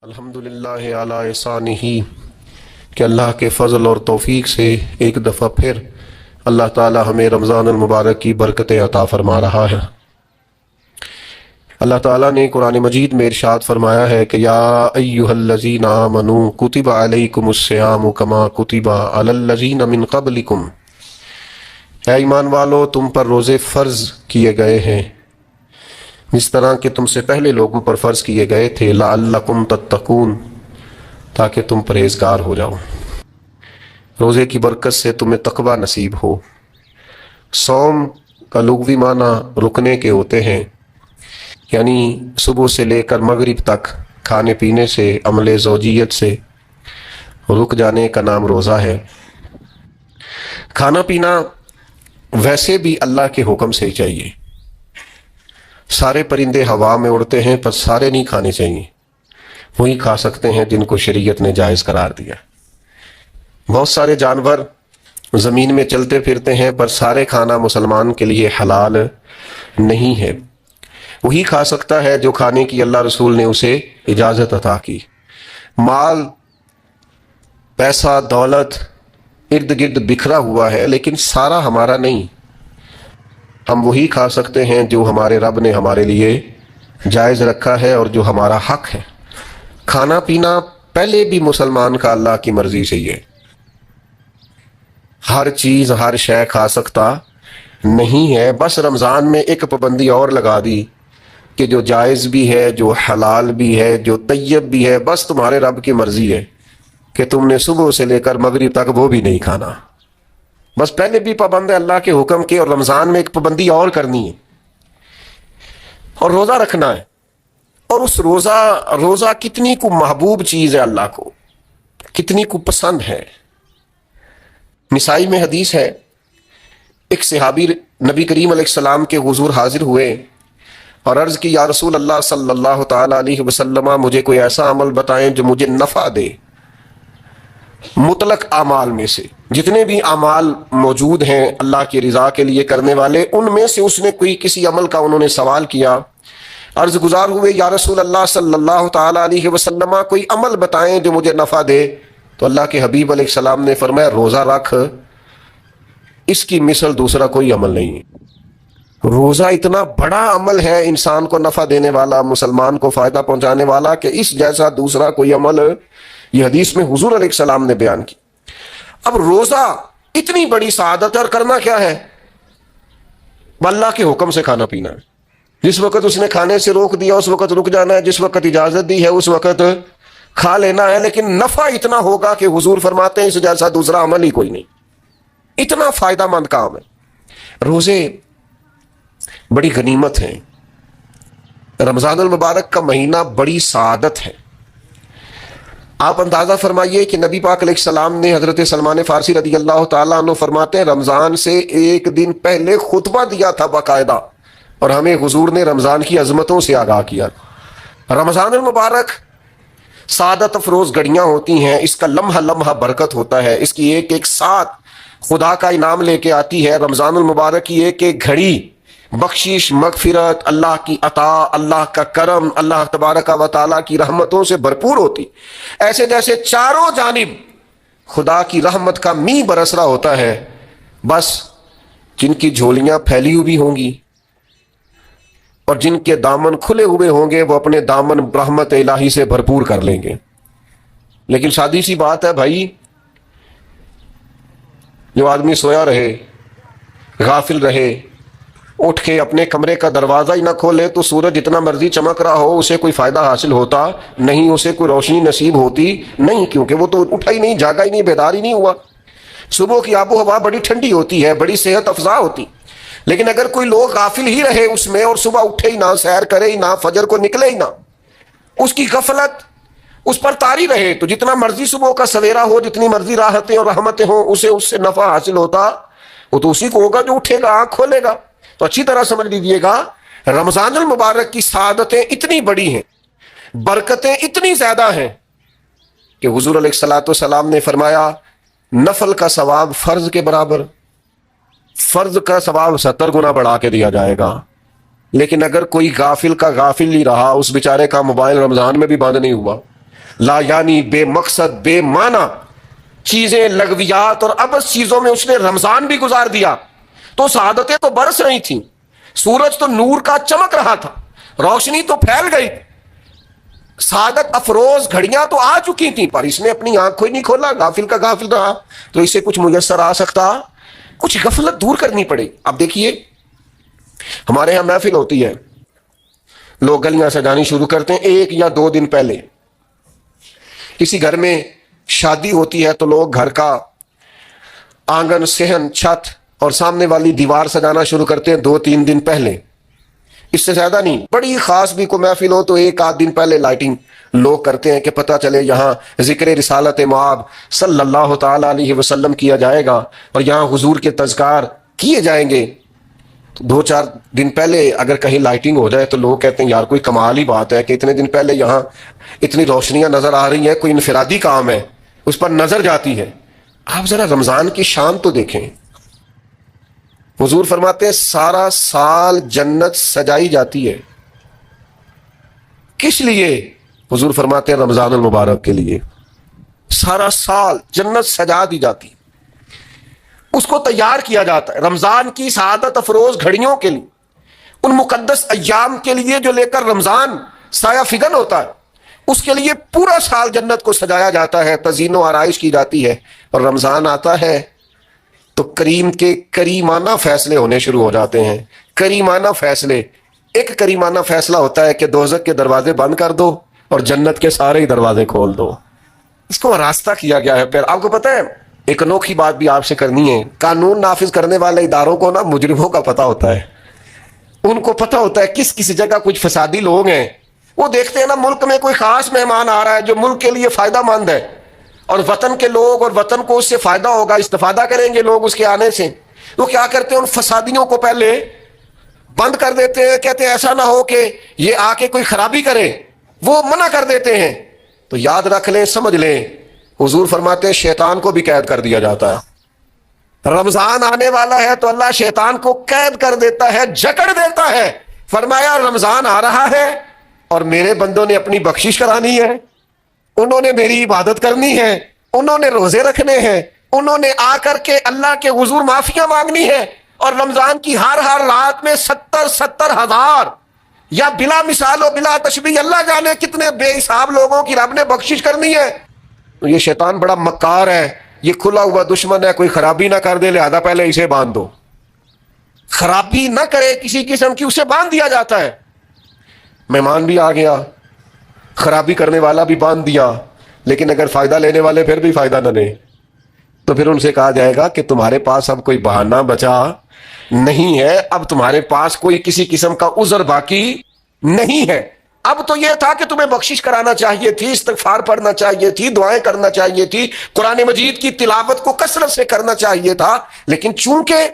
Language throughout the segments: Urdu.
الحمدللہ علی احسانہ کہ اللہ کے فضل اور توفیق سے ایک دفعہ پھر اللہ تعالی ہمیں رمضان المبارک کی برکتیں عطا فرما رہا ہے۔ اللہ تعالیٰ نے قرآن مجید میں ارشاد فرمایا ہے کہ یا ایہا الذین آمنوا کتب علیکم الصیام کما کتب علی الذین من قبلکم، اے ایمان والو تم پر روزے فرض کیے گئے ہیں جس طرح کہ تم سے پہلے لوگوں پر فرض کیے گئے تھے، لعلکم تتقون، تاکہ تم پرہیزگار ہو جاؤ۔ روزے کی برکت سے تمہیں تقوی نصیب ہو۔ صوم کا لغوی معنی رکنے کے ہوتے ہیں، یعنی صبح سے لے کر مغرب تک کھانے پینے سے، عمل زوجیت سے رک جانے کا نام روزہ ہے۔ کھانا پینا ویسے بھی اللہ کے حکم سے ہی چاہیے۔ سارے پرندے ہوا میں اڑتے ہیں پر سارے نہیں کھانے چاہیے، وہی کھا سکتے ہیں جن کو شریعت نے جائز قرار دیا۔ بہت سارے جانور زمین میں چلتے پھرتے ہیں پر سارے کھانا مسلمان کے لیے حلال نہیں ہے، وہی کھا سکتا ہے جو کھانے کی اللہ رسول نے اسے اجازت عطا کی۔ مال، پیسہ، دولت ارد گرد بکھرا ہوا ہے لیکن سارا ہمارا نہیں، ہم وہی کھا سکتے ہیں جو ہمارے رب نے ہمارے لیے جائز رکھا ہے اور جو ہمارا حق ہے۔ کھانا پینا پہلے بھی مسلمان کا اللہ کی مرضی سے ہی ہے، ہر چیز ہر شے کھا سکتا نہیں ہے۔ بس رمضان میں ایک پابندی اور لگا دی کہ جو جائز بھی ہے، جو حلال بھی ہے، جو طیب بھی ہے، بس تمہارے رب کی مرضی ہے کہ تم نے صبح سے لے کر مغرب تک وہ بھی نہیں کھانا۔ بس پہلے بھی پابند ہے اللہ کے حکم کے، اور رمضان میں ایک پابندی اور کرنی ہے اور روزہ رکھنا ہے۔ اور اس روزہ کتنی کو محبوب چیز ہے، اللہ کو کتنی کو پسند ہے۔ نسائی میں حدیث ہے، ایک صحابی نبی کریم علیہ السلام کے حضور حاضر ہوئے اور عرض کی یا رسول اللہ صلی اللہ تعالی علیہ وسلم، مجھے کوئی ایسا عمل بتائیں جو مجھے نفع دے۔ مطلق اعمال میں سے جتنے بھی اعمال موجود ہیں اللہ کی رضا کے لیے کرنے والے، ان میں سے اس نے کسی عمل کا انہوں نے سوال کیا۔ عرض گزار ہوئے یا رسول اللہ صلی اللہ تعالی علیہ وسلم، کوئی عمل بتائیں جو مجھے نفع دے۔ تو اللہ کے حبیب علیہ السلام نے فرمایا روزہ رکھ، اس کی مثل دوسرا کوئی عمل نہیں ہے۔ روزہ اتنا بڑا عمل ہے انسان کو نفع دینے والا، مسلمان کو فائدہ پہنچانے والا، کہ اس جیسا دوسرا کوئی عمل یہ حدیث میں حضور علیہ السلام نے بیان کی۔ اب روزہ اتنی بڑی سعادت ہے، اور کرنا کیا ہے؟ اللہ کے حکم سے کھانا پینا ہے۔ جس وقت اس نے کھانے سے روک دیا اس وقت رک جانا ہے، جس وقت اجازت دی ہے اس وقت کھا لینا ہے، لیکن نفع اتنا ہوگا کہ حضور فرماتے ہیں اس جیسا دوسرا عمل ہی کوئی نہیں، اتنا فائدہ مند کام ہے۔ روزے بڑی غنیمت ہیں، رمضان المبارک کا مہینہ بڑی سعادت ہے۔ آپ اندازہ فرمائیے کہ نبی پاک علیہ السلام نے حضرت سلمان فارسی رضی اللہ تعالیٰ عنہ فرماتے ہیں رمضان سے ایک دن پہلے خطبہ دیا تھا باقاعدہ، اور ہمیں حضور نے رمضان کی عظمتوں سے آگاہ کیا۔ رمضان المبارک سعادت افروز گھڑیاں ہوتی ہیں، اس کا لمحہ لمحہ برکت ہوتا ہے، اس کی ایک ایک ساتھ خدا کا انعام لے کے آتی ہے۔ رمضان المبارک کی ایک ایک گھڑی بخشش، مغفرت، اللہ کی عطا، اللہ کا کرم، اللہ تبارک و تعالیٰ کی رحمتوں سے بھرپور ہوتی، ایسے جیسے چاروں جانب خدا کی رحمت کا می برس رہا ہوتا ہے۔ بس جن کی جھولیاں پھیلی ہوئی ہوں گی اور جن کے دامن کھلے ہوئے ہوں گے وہ اپنے دامن رحمت الہی سے بھرپور کر لیں گے۔ لیکن سادی سی بات ہے بھائی، جو آدمی سویا رہے، غافل رہے، اٹھ کے اپنے کمرے کا دروازہ ہی نہ کھولے تو سورج جتنا مرضی چمک رہا ہو اسے کوئی فائدہ حاصل ہوتا نہیں، اسے کوئی روشنی نصیب ہوتی نہیں، کیونکہ وہ تو اٹھا ہی نہیں، جاگا ہی نہیں، بیدار ہی نہیں ہوا۔ صبح کی آب و ہوا بڑی ٹھنڈی ہوتی ہے، بڑی صحت افزا ہوتی، لیکن اگر کوئی لوگ غافل ہی رہے اس میں اور صبح اٹھے ہی نہ، سیر کرے ہی نہ، فجر کو نکلے ہی نہ، اس کی غفلت اس پر طاری رہے، تو جتنا مرضی صبح کا سویرا ہو، جتنی مرضی راحتیں اور رحمتیں ہوں، اسے اس سے نفع حاصل ہوتا وہ تو اسی کو ہوگا جو اٹھے گا، آنکھ کھولے گا۔ تو اچھی طرح سمجھ لیجیے گا، رمضان المبارک کی سعادتیں اتنی بڑی ہیں، برکتیں اتنی زیادہ ہیں کہ حضور علیہ الصلوۃ والسلام نے فرمایا نفل کا ثواب فرض کے برابر، فرض کا ثواب 70 گنا بڑھا کے دیا جائے گا۔ لیکن اگر کوئی غافل کا غافل ہی رہا، اس بیچارے کا موبائل رمضان میں بھی بند نہیں ہوا، لا یعنی بے مقصد بے معنی چیزیں، لغویات اور ابس چیزوں میں اس نے رمضان بھی گزار دیا تو سعادتیں تو برس رہی تھیں، سورج تو نور کا چمک رہا تھا، روشنی تو پھیل گئی، سعادت افروز گھڑیاں تو آ چکی تھیں، پر اس نے اپنی آنکھ کو ہی نہیں کھولا، غافل کا غافل رہا۔ تو اسے کچھ میسر آ سکتا، کچھ غفلت دور کرنی پڑے۔ اب دیکھیے ہمارے ہاں محفل ہوتی ہے، لوگ گلیاں سجانی شروع کرتے ہیں 1 یا 2 دن پہلے۔ کسی گھر میں شادی ہوتی ہے تو لوگ گھر کا آنگن، صحن، چھت اور سامنے والی دیوار سجانا شروع کرتے ہیں 2-3 دن پہلے، اس سے زیادہ نہیں۔ بڑی خاص بھی کوئی محفل ہو تو 1-8 دن پہلے لائٹنگ لوگ کرتے ہیں کہ پتہ چلے یہاں ذکر رسالت مآب صلی اللہ تعالی علیہ وسلم کیا جائے گا اور یہاں حضور کے تذکار کیے جائیں گے۔ 2-4 دن پہلے اگر کہیں لائٹنگ ہو جائے تو لوگ کہتے ہیں یار کوئی کمال ہی بات ہے کہ اتنے دن پہلے یہاں اتنی روشنیاں نظر آ رہی ہیں، کوئی انفرادی کام ہے، اس پر نظر جاتی ہے۔ آپ ذرا رمضان کی شان تو دیکھیں، حضور فرماتے ہیں سارا سال جنت سجائی جاتی ہے، کس لیے؟ حضور فرماتے ہیں رمضان المبارک کے لیے، سارا سال جنت سجا دی جاتی، اس کو تیار کیا جاتا ہے رمضان کی سعادت افروز گھڑیوں کے لیے، ان مقدس ایام کے لیے جو لے کر رمضان سایہ فگن ہوتا ہے، اس کے لیے پورا سال جنت کو سجایا جاتا ہے، تزئین و آرائش کی جاتی ہے، اور رمضان آتا ہے تو کریم کے کریمانہ فیصلے ہونے شروع ہو جاتے ہیں۔ کریمانہ فیصلے، ایک کریمانہ فیصلہ ہوتا ہے کہ دوزخ کے دروازے بند کر دو اور جنت کے سارے ہی دروازے کھول دو، اس کو راستہ کیا گیا ہے۔ پھر آپ کو پتہ ہے ایک انوکھی بات بھی آپ سے کرنی ہے، قانون نافذ کرنے والے اداروں کو نا مجرموں کا پتہ ہوتا ہے، ان کو پتہ ہوتا ہے کس کسی جگہ کچھ فسادی لوگ ہیں، وہ دیکھتے ہیں نا ملک میں کوئی خاص مہمان آ رہا ہے جو ملک کے لیے فائدہ مند ہے اور وطن کے لوگ اور وطن کو اس سے فائدہ ہوگا، استفادہ کریں گے لوگ اس کے آنے سے، وہ کیا کرتے ہیں ان فسادیوں کو پہلے بند کر دیتے ہیں، کہتے ہیں ایسا نہ ہو کہ یہ آ کے کوئی خرابی کرے، وہ منع کر دیتے ہیں۔ تو یاد رکھ لیں، سمجھ لیں، حضور فرماتے ہیں شیطان کو بھی قید کر دیا جاتا ہے۔ رمضان آنے والا ہے تو اللہ شیطان کو قید کر دیتا ہے، جکڑ دیتا ہے۔ فرمایا رمضان آ رہا ہے اور میرے بندوں نے اپنی بخشش کرانی ہے، انہوں نے میری عبادت کرنی ہے، انہوں نے روزے رکھنے ہیں، انہوں نے آ کر کے اللہ کے حضور معافیاں مانگنی ہے، اور رمضان کی ہر رات میں 70 ہزار یا بلا مثال و بلا تشبیہ اللہ جانے کتنے بے حساب لوگوں کی رب نے بخشش کرنی ہے۔ یہ شیطان بڑا مکار ہے، یہ کھلا ہوا دشمن ہے، کوئی خرابی نہ کر دے لہذا پہلے اسے باندھ دو، خرابی نہ کرے کسی قسم کی اسے باندھ دیا جاتا ہے۔ مہمان بھی آ گیا، خرابی کرنے والا بھی باندھ دیا، لیکن اگر فائدہ لینے والے پھر بھی فائدہ نہ لیں تو پھر ان سے کہا جائے گا کہ تمہارے پاس اب کوئی بہانہ بچا نہیں ہے، اب تمہارے پاس کوئی کسی قسم کا عذر باقی نہیں ہے۔ اب تو یہ تھا کہ تمہیں بخشش کرانا چاہیے تھی، استغفار پڑھنا چاہیے تھی، دعائیں کرنا چاہیے تھی، قرآن مجید کی تلاوت کو کثرت سے کرنا چاہیے تھا، لیکن چونکہ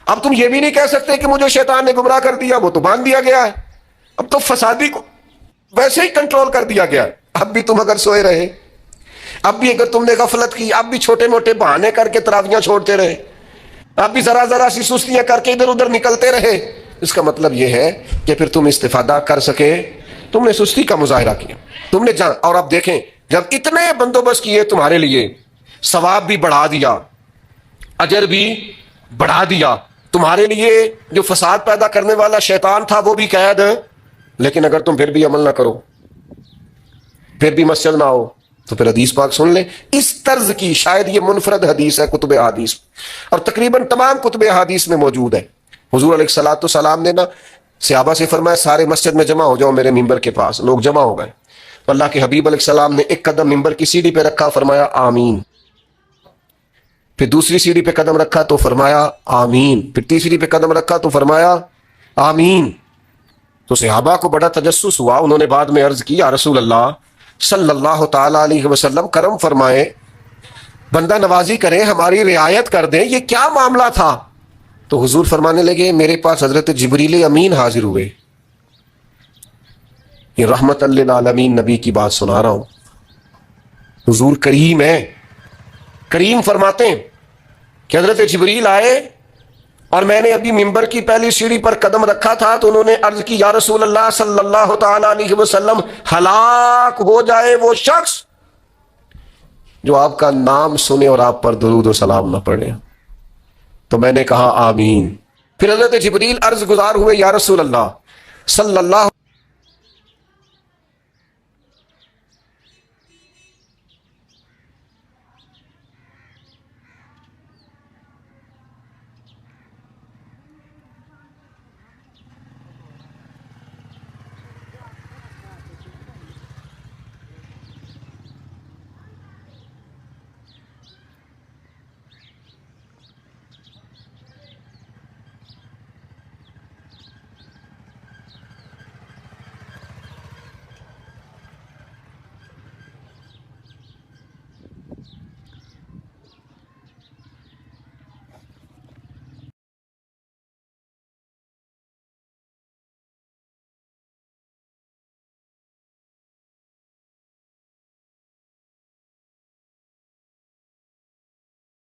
اب تم یہ بھی نہیں کہہ سکتے کہ مجھے شیطان نے گمراہ کر دیا، وہ تو باندھ دیا گیا ہے، اب تو فسادی کو ویسے ہی کنٹرول کر دیا گیا۔ اب بھی تم اگر سوئے رہے، اب بھی اگر تم نے غفلت کی، اب بھی چھوٹے موٹے بہانے کر کے تراویحاں چھوڑتے رہے، اب بھی ذرا سی سستیاں کر کے ادھر ادھر نکلتے رہے، اس کا مطلب یہ ہے کہ پھر تم استفادہ کر سکے، تم نے سستی کا مظاہرہ کیا، تم نے جان۔ اور اب دیکھیں جب اتنے بندوبست کیے تمہارے لیے، ثواب بھی بڑھا دیا، اجر بھی بڑھا دیا، تمہارے لیے جو فساد پیدا کرنے والا شیطان تھا وہ بھی قید، لیکن اگر تم پھر بھی عمل نہ کرو، پھر بھی مسجد نہ ہو، تو پھر حدیث پاک سن لیں اس طرز کی، شاید یہ منفرد حدیث ہے کتب احادیث اور تقریباً تمام کتب احادیث میں موجود ہے۔ حضور علیہ الصلوۃ والسلام نے نا صحابہ سے فرمایا سارے مسجد میں جمع ہو جاؤ میرے ممبر کے پاس، لوگ جمع ہو گئے، تو اللہ کے حبیب علیہ السلام نے ایک قدم ممبر کی سیڑھی پہ رکھا، فرمایا آمین، پھر دوسری سیڑھی پہ قدم رکھا تو فرمایا آمین، پھر تیسری پہ قدم رکھا تو فرمایا آمین۔ تو صحابہ کو بڑا تجسس ہوا، انہوں نے بعد میں عرض کی یا رسول اللہ صلی اللہ تعالی علیہ وسلم کرم فرمائے، بندہ نوازی کریں، ہماری رعایت کر دیں، یہ کیا معاملہ تھا؟ تو حضور فرمانے لگے میرے پاس حضرت جبریل امین حاضر ہوئے، یہ رحمت للعالمین نبی کی بات سنا رہا ہوں، حضور کریم ہے، کریم فرماتے ہیں کہ حضرت جبریل آئے اور میں نے ابھی ممبر کی پہلی سیڑھی پر قدم رکھا تھا تو انہوں نے عرض کی یا رسول اللہ صلی اللہ تعالی علیہ وسلم، ہلاک ہو جائے وہ شخص جو آپ کا نام سنے اور آپ پر درود و سلام نہ پڑھے۔ تو میں نے کہا آمین۔ پھر حضرت جبریل عرض گزار ہوئے یا رسول اللہ صلی اللہ